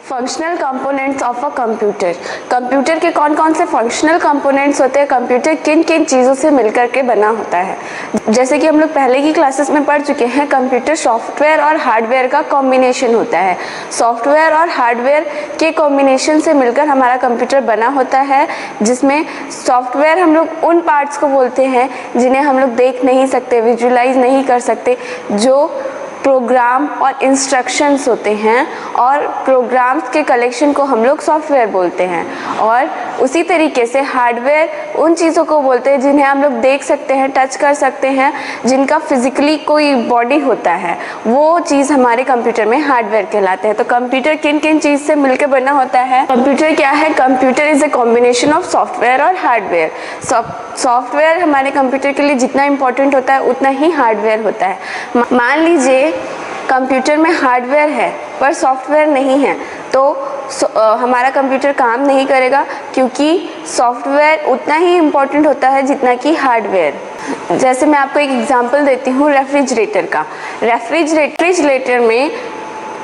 Functional components of a computer. Computer के कौन कौन से फंक्शनल कंपोनेंट्स होते हैं, कंप्यूटर किन किन चीज़ों से मिलकर के बना होता है। जैसे कि हम लोग पहले की क्लासेस में पढ़ चुके हैं, कंप्यूटर सॉफ्टवेयर और हार्डवेयर का कॉम्बिनेशन होता है। सॉफ्टवेयर और हार्डवेयर के कॉम्बिनेशन से मिलकर हमारा कंप्यूटर बना होता है, जिसमें सॉफ्टवेयर हम लोग उन पार्ट्स को बोलते हैं जिन्हें हम लोग देख नहीं सकते, विजुलाइज नहीं कर सकते, जो प्रोग्राम और इंस्ट्रक्शंस होते हैं, और प्रोग्राम्स के कलेक्शन को हम लोग सॉफ्टवेयर बोलते हैं। और उसी तरीके से हार्डवेयर उन चीज़ों को बोलते हैं जिन्हें हम लोग देख सकते हैं, टच कर सकते हैं, जिनका फिजिकली कोई बॉडी होता है, वो चीज़ हमारे कंप्यूटर में हार्डवेयर कहलाते हैं। तो कंप्यूटर किन किन चीज़ से मिलकर बना होता है? कंप्यूटर क्या है? Computer is a combination of software और हार्डवेयर। सॉफ्टवेयर हमारे कंप्यूटर के लिए जितना इम्पोर्टेंट होता है उतना ही हार्डवेयर होता है। मान लीजिए कंप्यूटर में हार्डवेयर है पर सॉफ्टवेयर नहीं है, तो हमारा कंप्यूटर काम नहीं करेगा, क्योंकि सॉफ्टवेयर उतना ही इम्पोर्टेंट होता है जितना कि हार्डवेयर। जैसे मैं आपको एक एग्जांपल देती हूँ रेफ्रिजरेटर का। रेफ्रिजरेटर में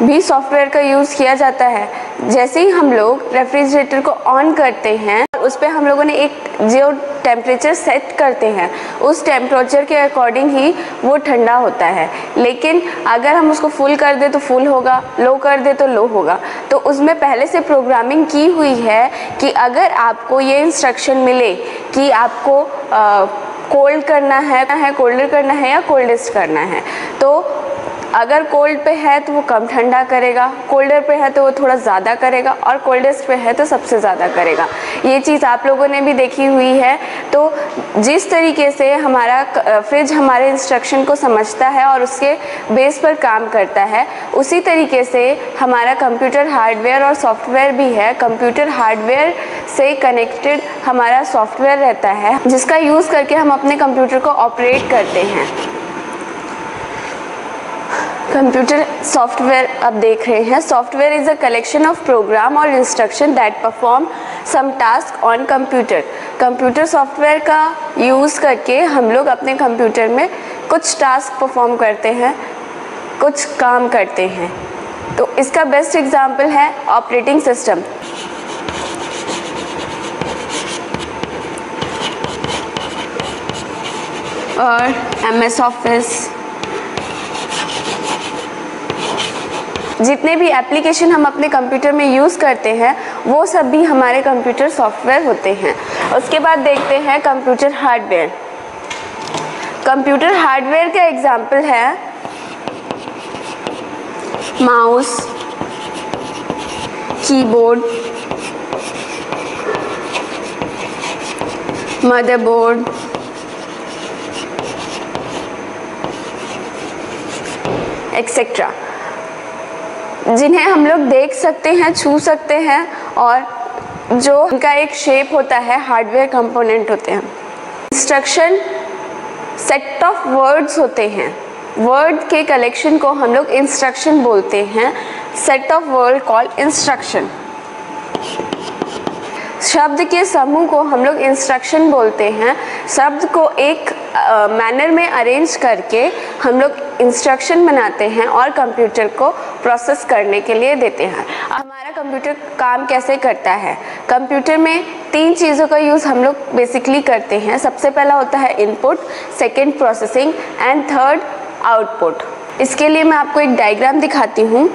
भी सॉफ्टवेयर का यूज़ किया जाता है। जैसे ही हम लोग रेफ्रिजरेटर को ऑन करते हैं, उस पर हम लोगों ने एक जो टेम्परेचर सेट करते हैं, उस टेम्परेचर के अकॉर्डिंग ही वो ठंडा होता है। लेकिन अगर हम उसको फुल कर दे तो फुल होगा, लो कर दे तो लो होगा। तो उसमें पहले से प्रोग्रामिंग की हुई है कि अगर आपको ये इंस्ट्रक्शन मिले कि आपको कोल्ड करना है, कोल्डर करना है या कोल्डेस्ट करना है, तो अगर कोल्ड पे है तो वो कम ठंडा करेगा, कोल्डर पे है तो वो थोड़ा ज़्यादा करेगा, और कोल्डेस्ट पे है तो सबसे ज़्यादा करेगा। ये चीज़ आप लोगों ने भी देखी हुई है। तो जिस तरीके से हमारा फ्रिज हमारे इंस्ट्रक्शन को समझता है और उसके बेस पर काम करता है, उसी तरीके से हमारा कंप्यूटर हार्डवेयर और सॉफ्टवेयर भी है। कंप्यूटर हार्डवेयर से कनेक्टेड हमारा सॉफ्टवेयर रहता है, जिसका यूज़ करके हम अपने कंप्यूटर को ऑपरेट करते हैं। कंप्यूटर सॉफ्टवेयर अब देख रहे हैं। Software is a collection of program और instruction that perform some task on computer. Computer software का यूज़ करके हम लोग अपने कंप्यूटर में कुछ टास्क परफॉर्म करते हैं, कुछ काम करते हैं। तो इसका बेस्ट एग्जांपल है ऑपरेटिंग सिस्टम। और MS ऑफिस, जितने भी एप्लीकेशन हम अपने कंप्यूटर में यूज़ करते हैं वो सब भी हमारे कंप्यूटर सॉफ्टवेयर होते हैं। उसके बाद देखते हैं कंप्यूटर हार्डवेयर। कंप्यूटर हार्डवेयर का एग्जांपल है माउस, कीबोर्ड, मदरबोर्ड, एक्सेट्रा, जिन्हें हम लोग देख सकते हैं, छू सकते हैं, और जो उनका एक शेप होता है हार्डवेयर कंपोनेंट होते हैं। इंस्ट्रक्शन सेट ऑफ वर्ड्स होते हैं। वर्ड के कलेक्शन को हम लोग इंस्ट्रक्शन बोलते हैं। Set of word called instruction. शब्द के समूह को हम लोग इंस्ट्रक्शन बोलते हैं। शब्द को एक मैनर में अरेंज करके हम लोग इंस्ट्रक्शन बनाते हैं और कंप्यूटर को प्रोसेस करने के लिए देते हैं। हमारा कंप्यूटर काम कैसे करता है? कंप्यूटर में 3 चीज़ों का यूज़ हम लोग बेसिकली करते हैं। सबसे पहला होता है input, second processing, and third output. इसके लिए मैं आपको एक डायग्राम दिखाती हूँ,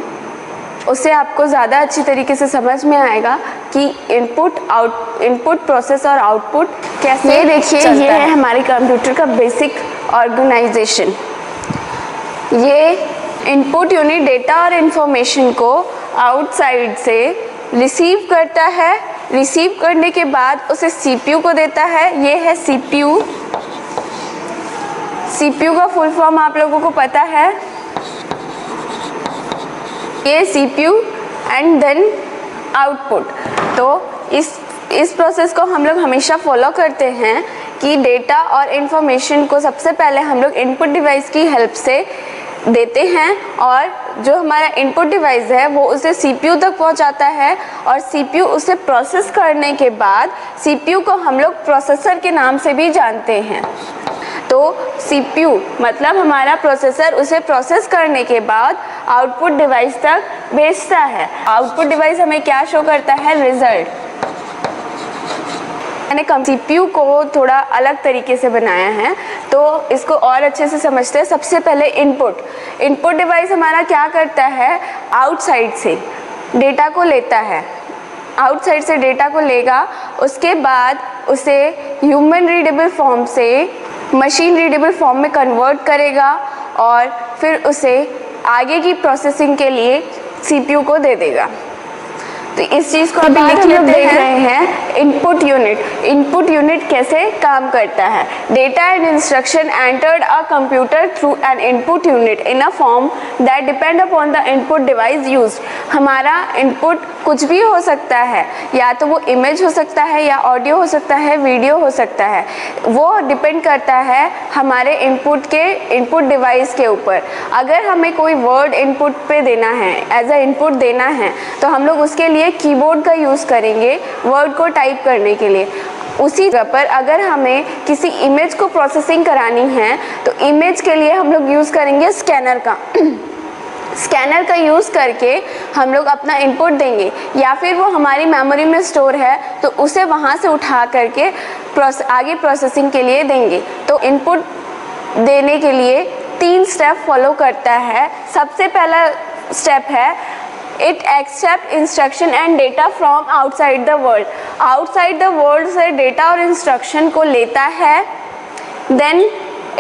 उससे आपको ज़्यादा अच्छी तरीके से समझ में आएगा कि इनपुट प्रोसेस और आउटपुट कैसे। ये देखिए, ये है हमारे कंप्यूटर का बेसिक ऑर्गेनाइजेशन। ये इनपुट यूनिट डेटा और इन्फॉर्मेशन को आउटसाइड से रिसीव करता है। रिसीव करने के बाद उसे CPU को देता है। ये है CPU। CPU का फुल फॉर्म आप लोगों को पता है, ये CPU एंड देन आउटपुट। तो इस प्रोसेस को हम लोग हमेशा फॉलो करते हैं कि डेटा और इन्फॉर्मेशन को सबसे पहले हम लोग इनपुट डिवाइस की हेल्प से देते हैं, और जो हमारा इनपुट डिवाइस है वो उसे CPU तक पहुंचाता है, और CPU उसे प्रोसेस करने के बाद CPU को हम लोग प्रोसेसर के नाम से भी जानते हैं। तो CPU मतलब हमारा प्रोसेसर उसे प्रोसेस करने के बाद आउटपुट डिवाइस तक भेजता है। आउटपुट डिवाइस हमें क्या शो करता है? रिजल्ट। मैंने CPU को थोड़ा अलग तरीके से बनाया है, तो इसको और अच्छे से समझते हैं। सबसे पहले इनपुट डिवाइस हमारा क्या करता है? आउटसाइड से डेटा को लेता है, आउटसाइड से डेटा को लेगा, उसके बाद उसे ह्यूमन रीडेबल फॉर्म से मशीन रीडेबल फॉर्म में कन्वर्ट करेगा और फिर उसे आगे की प्रोसेसिंग के लिए CPU को दे देगा। तो इस चीज़ को अभी लिख लेते हैं। इनपुट यूनिट कैसे काम करता है? Data and instruction entered a computer through an input unit in a form that depend upon the input device used. हमारा इनपुट कुछ भी हो सकता है, या तो वो इमेज हो सकता है, या ऑडियो हो सकता है, वीडियो हो सकता है। वो डिपेंड करता है हमारे इनपुट डिवाइस के ऊपर। अगर हमें कोई वर्ड इनपुट पे देना है, एज अ इनपुट देना है, तो हम लोग उसके लिए कीबोर्ड का यूज़ करेंगे वर्ड को टाइप करने के लिए। उसी जगह पर अगर हमें किसी इमेज को प्रोसेसिंग करानी है, तो इमेज के लिए हम लोग यूज़ करेंगे स्कैनर का। स्कैनर का यूज़ करके हम लोग अपना इनपुट देंगे, या फिर वो हमारी मेमोरी में स्टोर है तो उसे वहाँ से उठा करके आगे प्रोसेसिंग के लिए देंगे। तो इनपुट देने के लिए 3 स्टेप फॉलो करता है। सबसे पहला स्टेप है it accept instruction and data from outside the world. Outside the world से डेटा और इंस्ट्रक्शन को लेता है। Then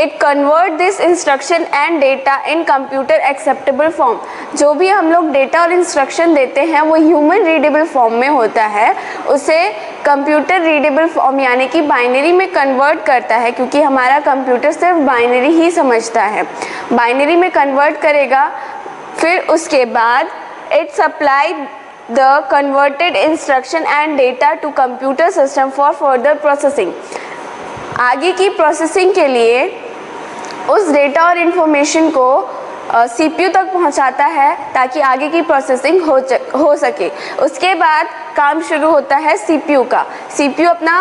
it convert this instruction and data in computer acceptable form. जो भी हम लोग डेटा और इंस्ट्रक्शन देते हैं वो ह्यूमन रीडेबल फॉर्म में होता है, उसे कंप्यूटर रीडेबल फॉर्म यानी कि बाइनरी में कन्वर्ट करता है, क्योंकि हमारा कंप्यूटर सिर्फ बाइनरी ही समझता है। बाइनरी में कन्वर्ट करेगा, फिर उसके बाद it supply the converted instruction and data to computer system for further processing। आगे की प्रोसेसिंग के लिए उस डेटा और इन्फॉर्मेशन को CPU तक पहुंचाता है ताकि आगे की प्रोसेसिंग हो सके। उसके बाद काम शुरू होता है CPU का। CPU अपना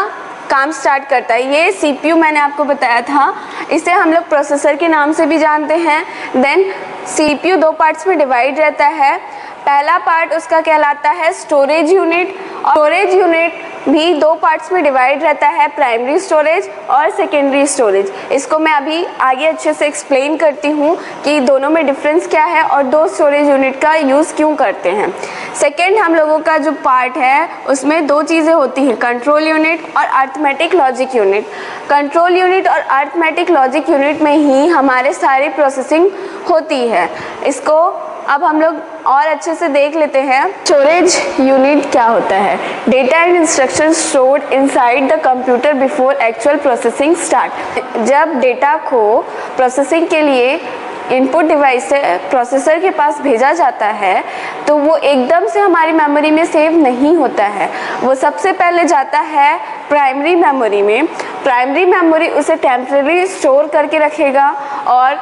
काम स्टार्ट करता है। ये CPU मैंने आपको बताया था, इसे हम लोग प्रोसेसर के नाम से भी जानते हैं। देन CPU 2 पार्ट्स में डिवाइड रहता है। पहला पार्ट उसका कहलाता है स्टोरेज यूनिट, और स्टोरेज यूनिट भी 2 पार्ट्स में डिवाइड रहता है, प्राइमरी स्टोरेज और सेकेंडरी स्टोरेज। इसको मैं अभी आगे अच्छे से एक्सप्लेन करती हूँ कि दोनों में डिफरेंस क्या है और 2 स्टोरेज यूनिट का यूज़ क्यों करते हैं। सेकेंड हम लोगों का जो पार्ट है उसमें 2 चीज़ें होती हैं, कंट्रोल यूनिट और arithmetic logic unit. Control unit और अर्थमेटिक लॉजिक यूनिट में ही हमारे सारी प्रोसेसिंग होती है। इसको अब हम लोग और अच्छे से देख लेते हैं। स्टोरेज यूनिट क्या होता है? Data and instruction stored inside the computer before actual processing start. जब डेटा को प्रोसेसिंग के लिए इनपुट डिवाइस से प्रोसेसर के पास भेजा जाता है तो वो एकदम से हमारी मेमोरी में सेव नहीं होता है। वो सबसे पहले जाता है प्राइमरी मेमोरी में। प्राइमरी मेमोरी उसे टेम्परेरी स्टोर करके रखेगा और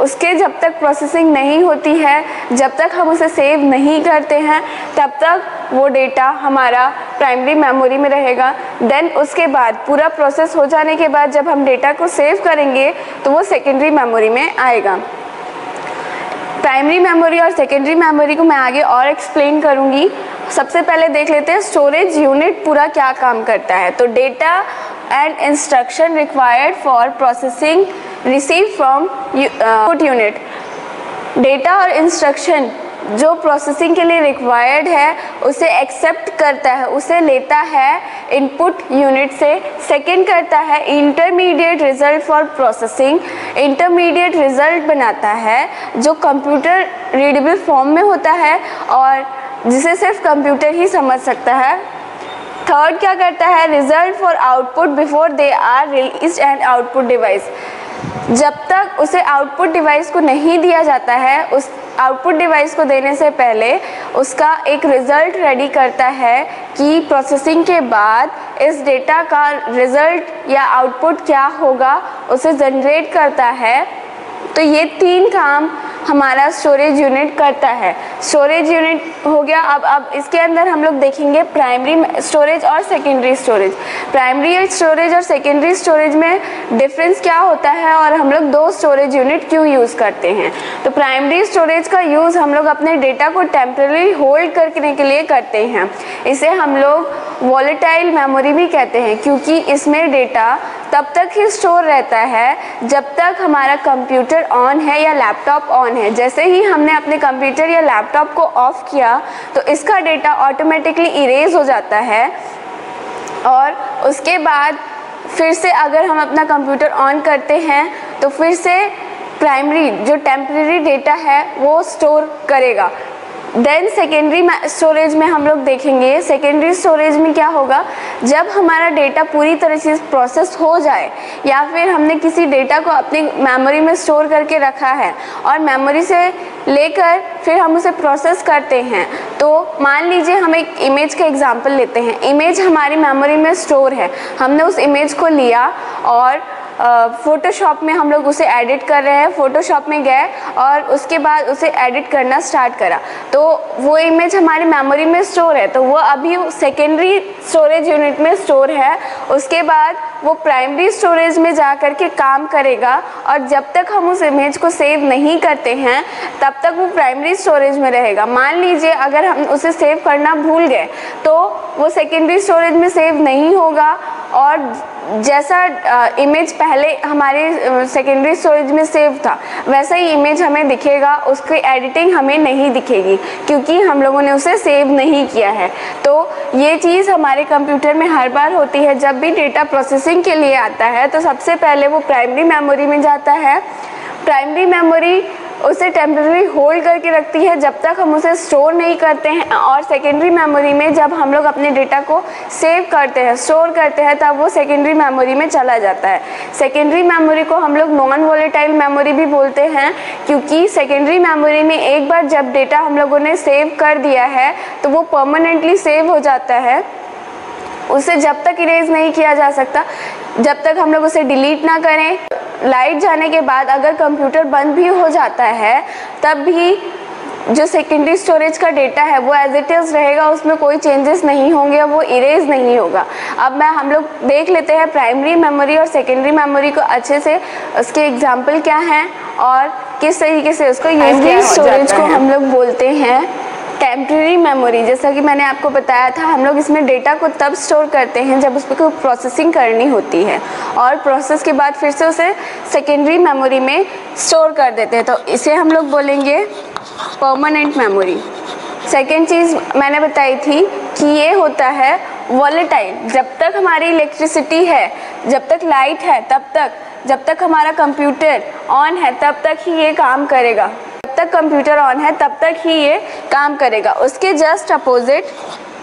उसके जब तक प्रोसेसिंग नहीं होती है, जब तक हम उसे सेव नहीं करते हैं, तब तक वो डेटा हमारा प्राइमरी मेमोरी में रहेगा। देन उसके बाद पूरा प्रोसेस हो जाने के बाद जब हम डेटा को सेव करेंगे तो वो सेकेंडरी मेमोरी में आएगा। प्राइमरी मेमोरी और सेकेंडरी मेमोरी को मैं आगे और एक्सप्लेन करूँगी। सबसे पहले देख लेते हैं स्टोरेज यूनिट पूरा क्या काम करता है। तो data and instruction required for processing receive from input unit. Data और इंस्ट्रक्शन जो प्रोसेसिंग के लिए रिक्वायर्ड है उसे एक्सेप्ट करता है, उसे लेता है इनपुट यूनिट से। सेकंड करता है intermediate result for processing. Intermediate result बनाता है जो कंप्यूटर रीडेबल फॉर्म में होता है और जिसे सिर्फ कंप्यूटर ही समझ सकता है। थर्ड क्या करता है? Result for output before they are released and output device. जब तक उसे आउटपुट डिवाइस को नहीं दिया जाता है, उस आउटपुट डिवाइस को देने से पहले उसका एक रिज़ल्ट रेडी करता है कि प्रोसेसिंग के बाद इस डेटा का रिज़ल्ट या आउटपुट क्या होगा, उसे जनरेट करता है। तो ये 3 काम हमारा स्टोरेज यूनिट करता है। स्टोरेज यूनिट हो गया। अब इसके अंदर हम लोग देखेंगे प्राइमरी स्टोरेज और सेकेंडरी स्टोरेज। प्राइमरी स्टोरेज और सेकेंडरी स्टोरेज में डिफरेंस क्या होता है और हम लोग दो स्टोरेज यूनिट क्यों यूज़ करते हैं। तो प्राइमरी स्टोरेज का यूज़ हम लोग अपने डेटा को टेम्पररी होल्ड करने के लिए करते हैं। इसे हम लोग वॉलेटाइल मेमोरी भी कहते हैं, क्योंकि इसमें डेटा तब तक ही स्टोर रहता है जब तक हमारा कंप्यूटर ऑन है या लैपटॉप ऑन है। जैसे ही हमने अपने कंप्यूटर या लैपटॉप को ऑफ किया तो इसका डेटा ऑटोमेटिकली इरेज हो जाता है, और उसके बाद फिर से अगर हम अपना कंप्यूटर ऑन करते हैं तो फिर से प्राइमरी जो टेम्परेरी डेटा है वो स्टोर करेगा। देन सेकेंडरी स्टोरेज में हम लोग देखेंगे, सेकेंडरी स्टोरेज में क्या होगा, जब हमारा डेटा पूरी तरह से प्रोसेस हो जाए या फिर हमने किसी डेटा को अपनी मेमोरी में स्टोर करके रखा है और मेमोरी से लेकर फिर हम उसे प्रोसेस करते हैं। तो मान लीजिए हम एक इमेज का एग्जांपल लेते हैं। इमेज हमारी मेमोरी में स्टोर है, हमने उस इमेज को लिया और फ़ोटोशॉप में हम लोग उसे एडिट कर रहे हैं। फ़ोटोशॉप में गए और उसके बाद उसे एडिट करना स्टार्ट करा, तो वो इमेज हमारी मेमोरी में स्टोर है, तो वो अभी सेकेंडरी स्टोरेज यूनिट में स्टोर है। उसके बाद वो प्राइमरी स्टोरेज में जा कर के काम करेगा, और जब तक हम उस इमेज को सेव नहीं करते हैं तब तक वो प्राइमरी स्टोरेज में रहेगा। मान लीजिए अगर हम उसे सेव करना भूल गए तो वो सेकेंडरी स्टोरेज में सेव नहीं होगा, और जैसा इमेज पहले हमारे सेकेंडरी स्टोरेज में सेव था वैसा ही इमेज हमें दिखेगा, उसकी एडिटिंग हमें नहीं दिखेगी क्योंकि हम लोगों ने उसे सेव नहीं किया है। तो ये चीज़ हमारे कंप्यूटर में हर बार होती है। जब भी डेटा प्रोसेसिंग के लिए आता है तो सबसे पहले वो प्राइमरी मेमोरी में जाता है। प्राइमरी मेमोरी उसे टेम्पररी होल्ड करके रखती है जब तक हम उसे स्टोर नहीं करते हैं, और सेकेंडरी मेमोरी में जब हम लोग अपने डेटा को सेव करते हैं, स्टोर करते हैं, तब वो सेकेंडरी मेमोरी में चला जाता है। सेकेंडरी मेमोरी को हम लोग नॉन वॉलेटाइल मेमोरी भी बोलते हैं, क्योंकि सेकेंडरी मेमोरी में एक बार जब डेटा हम लोगों ने सेव कर दिया है तो वो परमानेंटली सेव हो जाता है, उसे जब तक इरेज नहीं किया जा सकता, जब तक हम लोग उसे डिलीट ना करें। लाइट जाने के बाद अगर कंप्यूटर बंद भी हो जाता है तब भी जो सेकेंडरी स्टोरेज का डेटा है वो एज इट इज़ रहेगा, उसमें कोई चेंजेस नहीं होंगे, वो इरेज नहीं होगा। अब हम लोग देख लेते हैं प्राइमरी मेमोरी और सेकेंडरी मेमोरी को अच्छे से, उसके एग्जाम्पल क्या हैं और किस तरीके से उसको यूज किया जाता है। स्टोरेज को हम लोग बोलते हैं टेम्परेरी मेमोरी। जैसा कि मैंने आपको बताया था, हम लोग इसमें डेटा को तब स्टोर करते हैं जब उस पर कोई प्रोसेसिंग करनी होती है, और प्रोसेस के बाद फिर से उसे सेकेंडरी मेमोरी में स्टोर कर देते हैं, तो इसे हम लोग बोलेंगे परमानेंट मेमोरी। सेकेंड चीज़ मैंने बताई थी कि ये होता है वॉलेटाइल। जब तक हमारी इलेक्ट्रिसिटी है, जब तक लाइट है, जब तक हमारा कंप्यूटर ऑन है तब तक ही ये काम करेगा, जब तक कंप्यूटर ऑन है तब तक ही ये काम करेगा। उसके जस्ट अपोजिट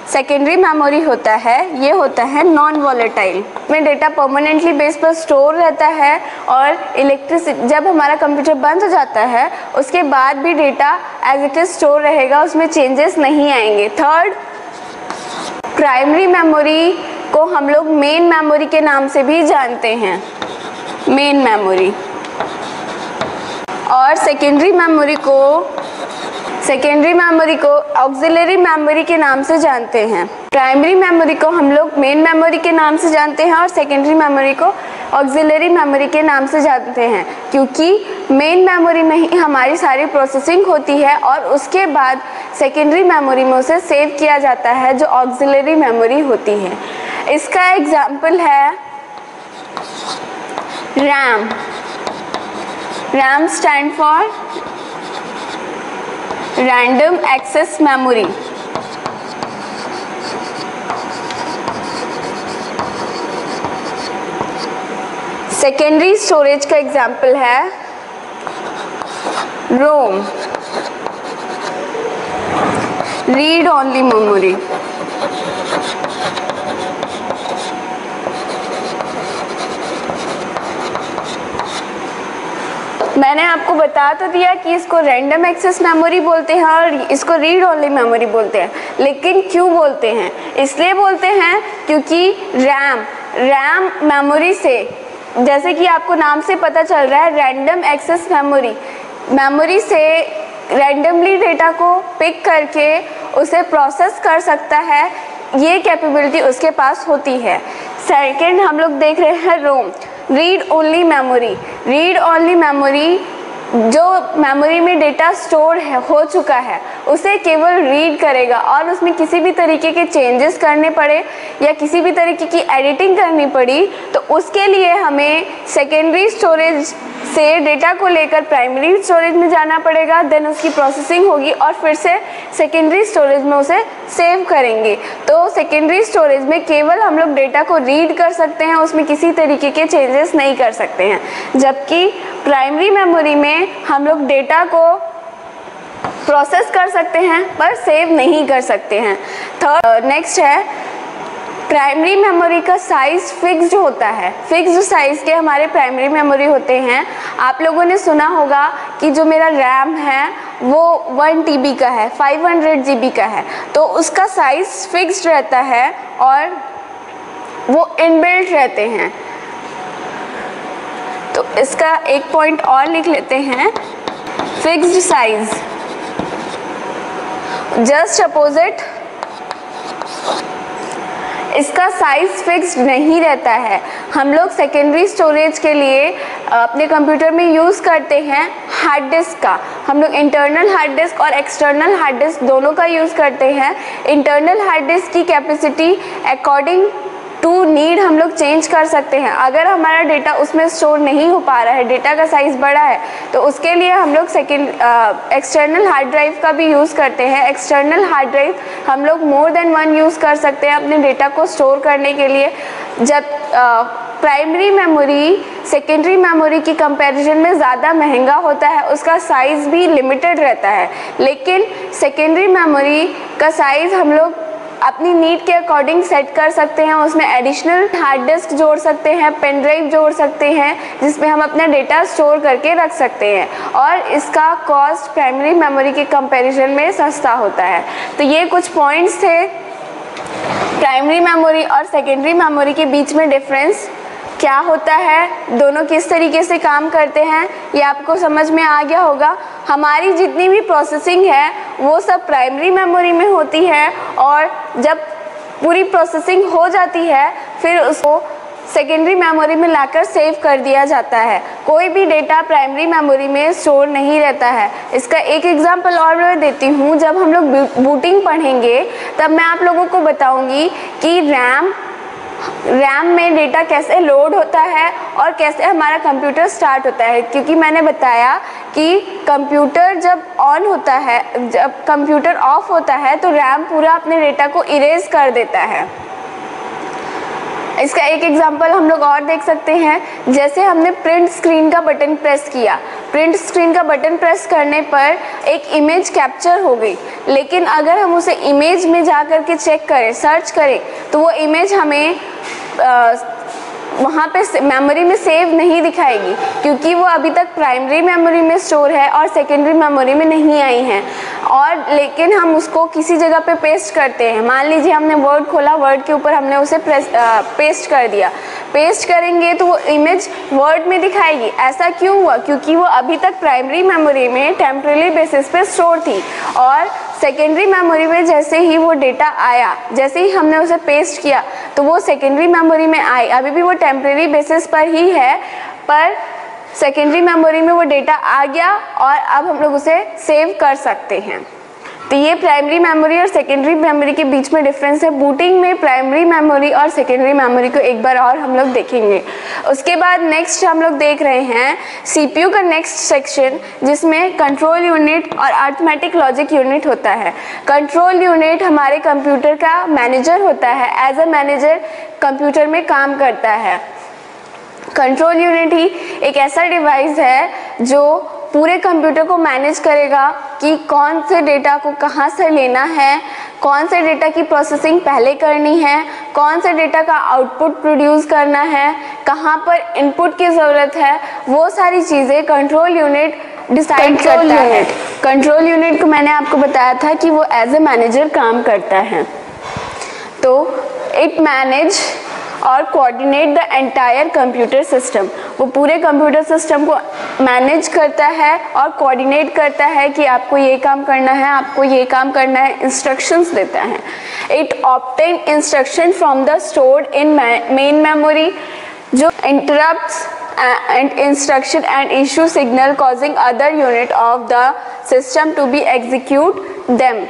सेकेंडरी मेमोरी होता है, ये होता है नॉन वॉलेटाइल, में डेटा परमानेंटली बेस पर स्टोर रहता है, और इलेक्ट्रिसिटी जब हमारा कंप्यूटर बंद हो जाता है उसके बाद भी data as it is store रहेगा, उसमें चेंजेस नहीं आएंगे। थर्ड, प्राइमरी मेमोरी को हम लोग मेन मेमोरी के नाम से भी जानते हैं, मेन मेमोरी, और सेकेंडरी मेमोरी को ऑक्सिलरी मेमोरी के नाम से जानते हैं। प्राइमरी मेमोरी को हम लोग मेन मेमोरी के नाम से जानते हैं और सेकेंडरी मेमोरी को ऑक्सिलरी मेमोरी के नाम से जानते हैं, क्योंकि मेन मेमोरी में ही हमारी सारी प्रोसेसिंग होती है और उसके बाद सेकेंडरी मेमोरी में उसे सेव किया जाता है जो ऑक्सिलरी मेमोरी होती है। इसका एग्जाम्पल है RAM. RAM stand for Random Access Memory। Secondary storage का एग्जाम्पल है रोम, रीड ओनली मेमोरी। मैंने आपको बता तो दिया कि इसको रैंडम एक्सेस मेमोरी बोलते हैं और इसको रीड ओनली मेमोरी बोलते हैं, लेकिन क्यों बोलते हैं? इसलिए बोलते हैं क्योंकि रैम मेमोरी से, जैसे कि आपको नाम से पता चल रहा है, रैंडम एक्सेस मेमोरी से रैंडमली डेटा को पिक करके उसे प्रोसेस कर सकता है, ये कैपेबिलिटी उसके पास होती है। सेकंड हम लोग देख रहे हैं ROM, read only memory. Read only memory, जो मेमोरी में डेटा स्टोर हो चुका है उसे केवल रीड करेगा और उसमें किसी भी तरीके के चेंजेस करने पड़े या किसी भी तरीके की एडिटिंग करनी पड़ी तो उसके लिए हमें सेकेंडरी स्टोरेज से डेटा को लेकर प्राइमरी स्टोरेज में जाना पड़ेगा, देन उसकी प्रोसेसिंग होगी और फिर से सेकेंडरी स्टोरेज में उसे सेव करेंगे। तो सेकेंडरी स्टोरेज में केवल हम लोग डेटा को रीड कर सकते हैं, उसमें किसी तरीके के चेंजेस नहीं कर सकते हैं, जबकि प्राइमरी मेमोरी में हम लोग डेटा को प्रोसेस कर सकते हैं पर सेव नहीं कर सकते हैं। थर्ड नेक्स्ट है प्राइमरी मेमोरी का साइज़ फिक्स्ड होता है। फिक्स्ड साइज़ के हमारे प्राइमरी मेमोरी होते हैं। आप लोगों ने सुना होगा कि जो मेरा रैम है वो 1 TB का है, 500 GB का है, तो उसका साइज़ फिक्स्ड रहता है और वो इनबिल्ट रहते हैं। तो इसका एक पॉइंट और लिख लेते हैं, फिक्स्ड साइज जस्ट अपोजिट, इसका साइज फिक्स्ड नहीं रहता है। हम लोग सेकेंडरी स्टोरेज के लिए अपने कंप्यूटर में यूज़ करते हैं हार्ड डिस्क का। हम लोग इंटरनल हार्ड डिस्क और एक्सटर्नल हार्ड डिस्क दोनों का यूज़ करते हैं। इंटरनल हार्ड डिस्क की कैपेसिटी अकॉर्डिंग टू नीड हम लोग चेंज कर सकते हैं। अगर हमारा डेटा उसमें स्टोर नहीं हो पा रहा है, डेटा का साइज़ बड़ा है, तो उसके लिए हम लोग एक्सटर्नल हार्ड ड्राइव का भी यूज़ करते हैं। एक्सटर्नल हार्ड ड्राइव हम लोग मोर देन 1 यूज़ कर सकते हैं अपने डेटा को स्टोर करने के लिए। जब प्राइमरी मेमोरी सेकेंडरी मेमोरी की कंपैरिजन में ज़्यादा महंगा होता है, उसका साइज़ भी लिमिटेड रहता है, लेकिन सेकेंडरी मेमोरी का साइज़ हम लोग अपनी नीड के अकॉर्डिंग सेट कर सकते हैं। उसमें एडिशनल हार्ड डिस्क जोड़ सकते हैं, पेन ड्राइव जोड़ सकते हैं, जिसमें हम अपना डेटा स्टोर करके रख सकते हैं और इसका कॉस्ट प्राइमरी मेमोरी के कंपैरिजन में सस्ता होता है। तो ये कुछ पॉइंट्स थे प्राइमरी मेमोरी और सेकेंडरी मेमोरी के बीच में डिफरेंस क्या होता है, दोनों किस तरीके से काम करते हैं, ये आपको समझ में आ गया होगा। हमारी जितनी भी प्रोसेसिंग है वो सब प्राइमरी मेमोरी में होती है और जब पूरी प्रोसेसिंग हो जाती है फिर उसको सेकेंडरी मेमोरी में लाकर सेव कर दिया जाता है। कोई भी डेटा प्राइमरी मेमोरी में स्टोर नहीं रहता है। इसका एक एग्जांपल और मैं देती हूँ। जब हम लोग बूटिंग पढ़ेंगे तब मैं आप लोगों को बताऊँगी कि रैम में डेटा कैसे लोड होता है और कैसे हमारा कंप्यूटर स्टार्ट होता है, क्योंकि मैंने बताया कि कंप्यूटर जब ऑन होता है, जब कंप्यूटर ऑफ होता है तो रैम पूरा अपने डेटा को इरेज कर देता है। इसका एक एग्जांपल हम लोग और देख सकते हैं। जैसे हमने प्रिंट स्क्रीन का बटन प्रेस किया, प्रिंट स्क्रीन का बटन प्रेस करने पर एक इमेज कैप्चर हो गई, लेकिन अगर हम उसे इमेज में जा कर के चेक करें, सर्च करें, तो वो इमेज हमें वहाँ पे मेमोरी में सेव नहीं दिखाएगी, क्योंकि वो अभी तक प्राइमरी मेमोरी में स्टोर है और सेकेंडरी मेमोरी में नहीं आई हैं। और लेकिन हम उसको किसी जगह पे पेस्ट करते हैं। मान लीजिए हमने वर्ड खोला, वर्ड के ऊपर हमने उसे पेस्ट कर दिया। पेस्ट करेंगे तो वो इमेज वर्ड में दिखाएगी। ऐसा क्यों हुआ? क्योंकि वो अभी तक प्राइमरी मेमोरी में टेम्परेरी बेसिस पे स्टोर थी और सेकेंडरी मेमोरी में जैसे ही वो डेटा आया, जैसे ही हमने उसे पेस्ट किया तो वो सेकेंडरी मेमोरी में आई। अभी भी वो टेम्परेरी बेसिस पर ही है, पर सेकेंडरी मेमोरी में वो डेटा आ गया और अब हम लोग उसे सेव कर सकते हैं। तो ये प्राइमरी मेमोरी और सेकेंडरी मेमोरी के बीच में डिफरेंस है। बूटिंग में प्राइमरी मेमोरी और सेकेंडरी मेमोरी को एक बार और हम लोग देखेंगे। उसके बाद नेक्स्ट हम लोग देख रहे हैं सीपीयू का नेक्स्ट सेक्शन, जिसमें कंट्रोल यूनिट और अरिथमेटिक लॉजिक यूनिट होता है। कंट्रोल यूनिट हमारे कंप्यूटर का मैनेजर होता है। एज अ मैनेजर कंप्यूटर में काम करता है। कंट्रोल यूनिट ही एक ऐसा डिवाइस है जो पूरे कंप्यूटर को मैनेज करेगा कि कौन से डेटा को कहाँ से लेना है, कौन से डेटा की प्रोसेसिंग पहले करनी है, कौन से डेटा का आउटपुट प्रोड्यूस करना है, कहाँ पर इनपुट की ज़रूरत है, वो सारी चीज़ें कंट्रोल यूनिट डिसाइड करता है। कंट्रोल यूनिट को मैंने आपको बताया था कि वो एज ए मैनेजर काम करता है। तो इट मैनेज और coordinate the entire computer system, वो पूरे कंप्यूटर सिस्टम को मैनेज करता है और कोऑर्डिनेट करता है कि आपको ये काम करना है, आपको ये काम करना है, इंस्ट्रक्शंस देता है। It obtain instruction from the stored in main memory, जो interrupts and instruction and issue signal causing other unit of the system to be execute them।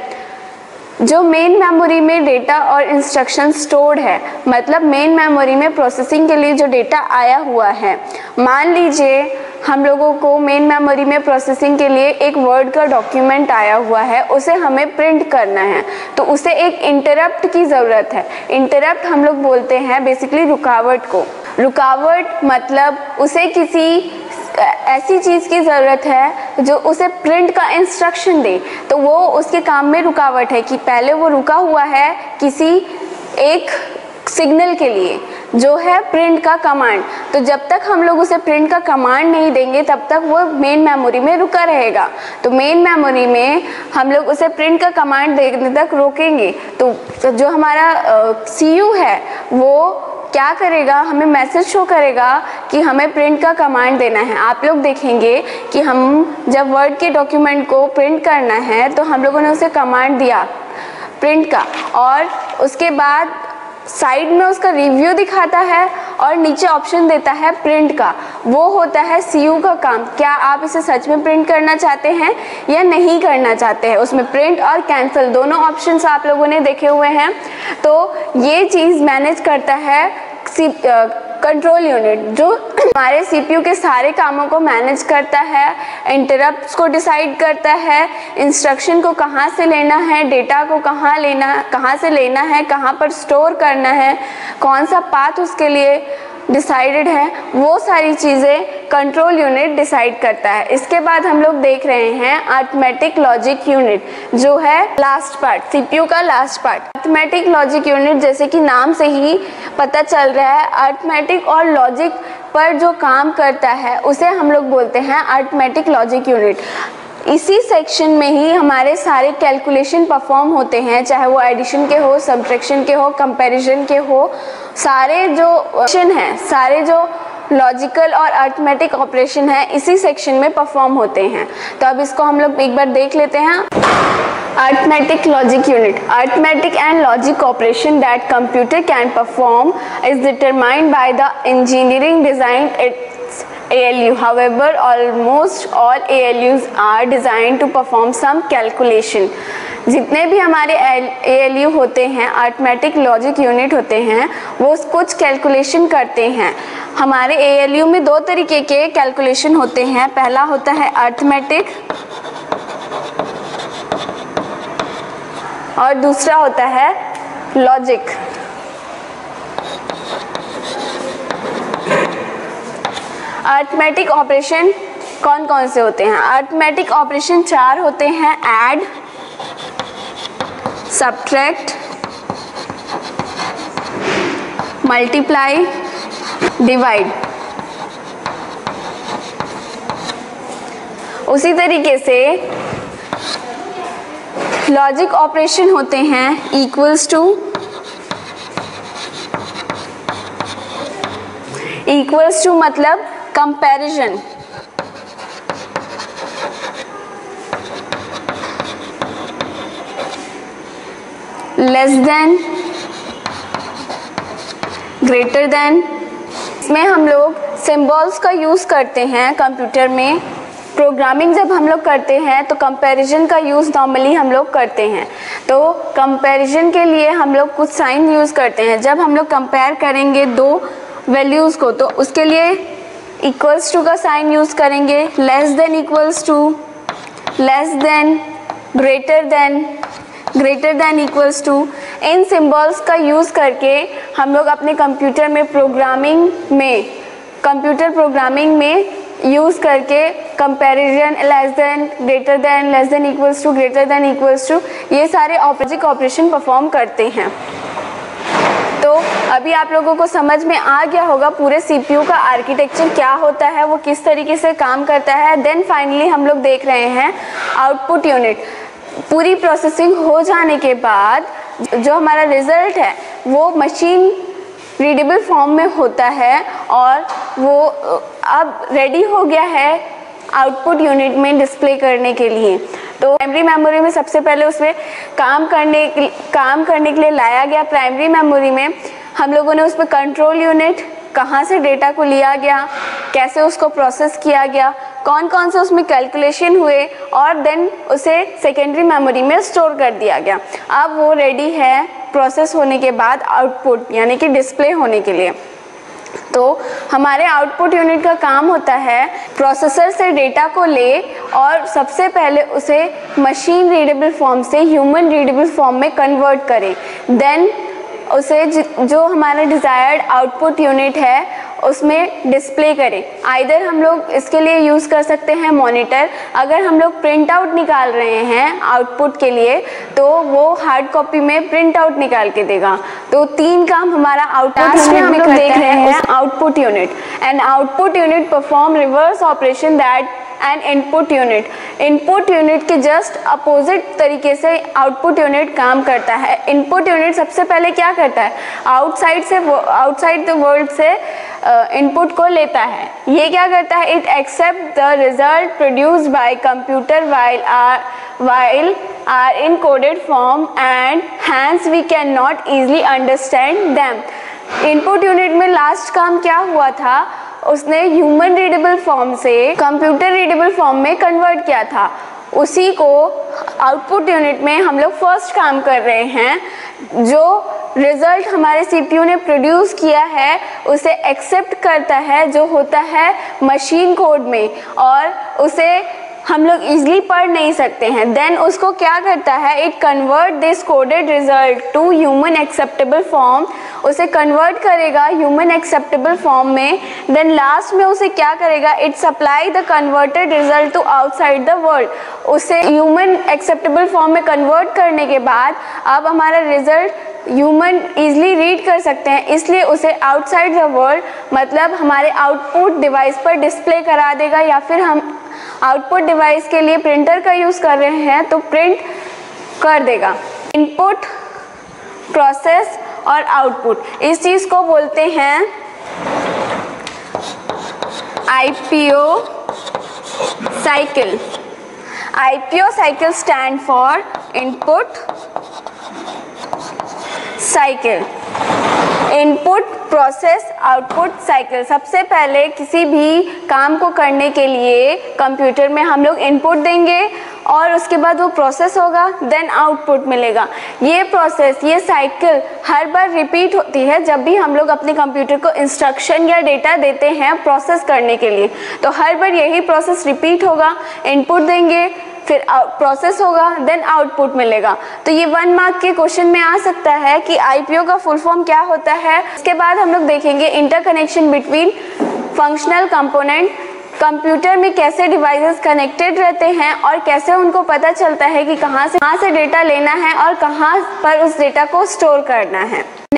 जो मेन मेमोरी में डेटा और इंस्ट्रक्शन स्टोर्ड है, मतलब main memory में processing के लिए जो डेटा आया हुआ है, मान लीजिए हम लोगों को मेन मेमोरी में प्रोसेसिंग के लिए एक वर्ड का डॉक्यूमेंट आया हुआ है, उसे हमें प्रिंट करना है, तो उसे एक इंटरप्ट की ज़रूरत है। इंटरप्ट हम लोग बोलते हैं बेसिकली रुकावट को। रुकावट मतलब उसे किसी ऐसी चीज़ की ज़रूरत है जो उसे प्रिंट का इंस्ट्रक्शन दे, तो वो उसके काम में रुकावट है कि पहले वो रुका हुआ है किसी एक सिग्नल के लिए जो है प्रिंट का कमांड। तो जब तक हम लोग उसे प्रिंट का कमांड नहीं देंगे तब तक वो मेन मेमोरी में रुका रहेगा। तो मेन मेमोरी में हम लोग उसे प्रिंट का कमांड देने तक रोकेंगे, तो जो हमारा सीयू है वो क्या करेगा, हमें मैसेज शो करेगा कि हमें प्रिंट का कमांड देना है। आप लोग देखेंगे कि हम जब वर्ड के डॉक्यूमेंट को प्रिंट करना है तो हम लोगों ने उसे कमांड दिया प्रिंट का, और उसके बाद साइड में उसका रिव्यू दिखाता है और नीचे ऑप्शन देता है प्रिंट का। वो होता है सीयू का काम, क्या आप इसे सच में प्रिंट करना चाहते हैं या नहीं करना चाहते हैं। उसमें प्रिंट और कैंसिल दोनों ऑप्शंस आप लोगों ने देखे हुए हैं। तो ये चीज़ मैनेज करता है कंट्रोल यूनिट, जो हमारे सीपीयू के सारे कामों को मैनेज करता है, इंटरप्ट्स को डिसाइड करता है, इंस्ट्रक्शन को कहाँ से लेना है, डेटा को कहाँ से लेना है, कहाँ पर स्टोर करना है, कौन सा पाथ उसके लिए डिसाइडेड है, वो सारी चीज़ें कंट्रोल यूनिट डिसाइड करता है। इसके बाद हम लोग देख रहे हैं अरिथमेटिक लॉजिक यूनिट, जो है लास्ट पार्ट, सीपीयू का last part. Arithmetic logic unit जैसे कि नाम से ही पता चल रहा है, अरिथमेटिक और लॉजिक पर जो काम करता है उसे हम लोग बोलते हैं अरिथमेटिक लॉजिक यूनिट। इसी सेक्शन में ही हमारे सारे कैलकुलेशन परफॉर्म होते हैं, चाहे वो एडिशन के हो, सब्ट्रैक्शन के हो, कंपैरिजन के हो, सारे जो ऑपरेशन हैं, सारे जो लॉजिकल और अरिथमेटिक ऑपरेशन है इसी सेक्शन में परफॉर्म होते हैं। तो अब इसको हम लोग एक बार देख लेते हैं। Arithmetic logic unit. Arithmetic and logic operation that computer can perform is determined by the engineering design its ALU. However, almost all ALUs are designed to perform some calculation. जितने भी हमारे ALU होते हैं, अरिथमेटिक लॉजिक यूनिट होते हैं, वो कुछ calculation करते हैं। हमारे ALU में दो तरीके के कैलकुलेशन होते हैं। पहला होता है अरिथमेटिक और दूसरा होता है लॉजिक। अरिथमेटिक ऑपरेशन कौन कौन से होते हैं? अरिथमेटिक ऑपरेशन 4 होते हैं, ऐड, सब्ट्रैक्ट, मल्टीप्लाई, डिवाइड। उसी तरीके से लॉजिक ऑपरेशन होते हैं इक्वल्स टू मतलब comparison, less than, greater then. इसमें हम लोग सिंबल्स का यूज़ करते हैं कंप्यूटर में। प्रोग्रामिंग जब हम लोग करते हैं तो कंपैरिजन का यूज़ नॉर्मली हम लोग करते हैं। तो कंपैरिजन के लिए हम लोग कुछ साइन यूज़ करते हैं। जब हम लोग कंपेयर करेंगे दो वैल्यूज़ को तो उसके लिए इक्वल्स टू का साइन यूज़ करेंगे, less than equals to, less than, greater than equals to. इन सिंबल्स का यूज़ करके हम लोग अपने कंप्यूटर प्रोग्रामिंग में यूज़ करके comparison, less than, greater than, less than equals to, greater than equals to, ये सारे ऑपरेशन परफॉर्म करते हैं। तो अभी आप लोगों को समझ में आ गया होगा पूरे सीपीयू का आर्किटेक्चर क्या होता है, वो किस तरीके से काम करता है। देन फाइनली हम लोग देख रहे हैं आउटपुट यूनिट। पूरी प्रोसेसिंग हो जाने के बाद जो हमारा रिजल्ट है वो मशीन रीडेबल फॉर्म में होता है और वो अब रेडी हो गया है आउटपुट यूनिट में डिस्प्ले करने के लिए। तो प्राइमरी मेमोरी में सबसे पहले उसमें काम करने के लिए लाया गया। प्राइमरी मेमोरी में हम लोगों ने उसमें कंट्रोल यूनिट, कहाँ से डेटा को लिया गया, कैसे उसको प्रोसेस किया गया, कौन कौन से उसमें कैलकुलेशन हुए और देन उसे सेकेंडरी मेमोरी में स्टोर कर दिया गया। अब वो रेडी है प्रोसेस होने के बाद आउटपुट यानी कि डिस्प्ले होने के लिए। तो हमारे आउटपुट यूनिट का काम होता है प्रोसेसर से डेटा को ले और सबसे पहले उसे मशीन रीडेबल फॉर्म से ह्यूमन रीडेबल फॉर्म में कन्वर्ट करें, देन उसे जो हमारा डिज़ायर्ड आउटपुट यूनिट है उसमें डिस्प्ले करें। आइदर हम लोग इसके लिए यूज़ कर सकते हैं मॉनिटर, अगर हम लोग प्रिंट आउट निकाल रहे हैं आउटपुट के लिए तो वो हार्ड कॉपी में प्रिंट आउट निकाल के देगा। तो 3 काम हमारा आउटपुट यूनिट में करता देख रहे हैं। Output unit and output unit perform reverse operation that and input unit के जस्ट अपोजिट तरीके से आउटपुट यूनिट काम करता है। इनपुट यूनिट सबसे पहले क्या करता है, आउटसाइड द वर्ल्ड से इनपुट को लेता है। ये क्या करता है, it accept the result produced by computer while are in coded form and hence we cannot easily understand them। Input unit में लास्ट काम क्या हुआ था, उसने ह्यूमन रीडेबल फॉर्म से कंप्यूटर रीडेबल फॉर्म में कन्वर्ट किया था। उसी को आउटपुट यूनिट में हम लोग फर्स्ट काम कर रहे हैं। जो रिजल्ट हमारे सीपीयू ने प्रोड्यूस किया है उसे एक्सेप्ट करता है जो होता है मशीन कोड में, और उसे हम लोग इजीली पढ़ नहीं सकते हैं। देन उसको क्या करता है, it convert this coded result to human acceptable form, उसे कन्वर्ट करेगा ह्यूमन एक्सेप्टेबल फॉर्म में। देन लास्ट में उसे क्या करेगा, it supply the converted result to outside the world. उसे ह्यूमन एक्सेप्टेबल फॉर्म में कन्वर्ट करने के बाद अब हमारा रिजल्ट ह्यूमन इजीली रीड कर सकते हैं, इसलिए उसे आउटसाइड द वर्ल्ड मतलब हमारे आउटपुट डिवाइस पर डिस्प्ले करा देगा, या फिर हम आउटपुट डिवाइस के लिए प्रिंटर का यूज़ कर रहे हैं तो प्रिंट कर देगा। इनपुट, प्रोसेस और आउटपुट, इस चीज़ को बोलते हैं IPO cycle. IPO cycle stand for input cycle, input process output cycle. सबसे पहले किसी भी काम को करने के लिए कंप्यूटर में हम लोग इनपुट देंगे और उसके बाद वो प्रोसेस होगा, देन आउटपुट मिलेगा। ये प्रोसेस, ये साइकिल हर बार रिपीट होती है जब भी हम लोग अपने कंप्यूटर को इंस्ट्रक्शन या डेटा देते हैं प्रोसेस करने के लिए, तो हर बार यही प्रोसेस रिपीट होगा। इनपुट देंगे, फिर प्रोसेस होगा, देन आउटपुट मिलेगा। तो ये 1 मार्क के क्वेश्चन में आ सकता है कि आईपीओ का फुल फॉर्म क्या होता है। इसके बाद हम लोग देखेंगे interconnection between functional component, computer में कैसे डिवाइसेस कनेक्टेड रहते हैं और कैसे उनको पता चलता है कि कहाँ से डेटा लेना है और कहाँ पर उस डेटा को स्टोर करना है।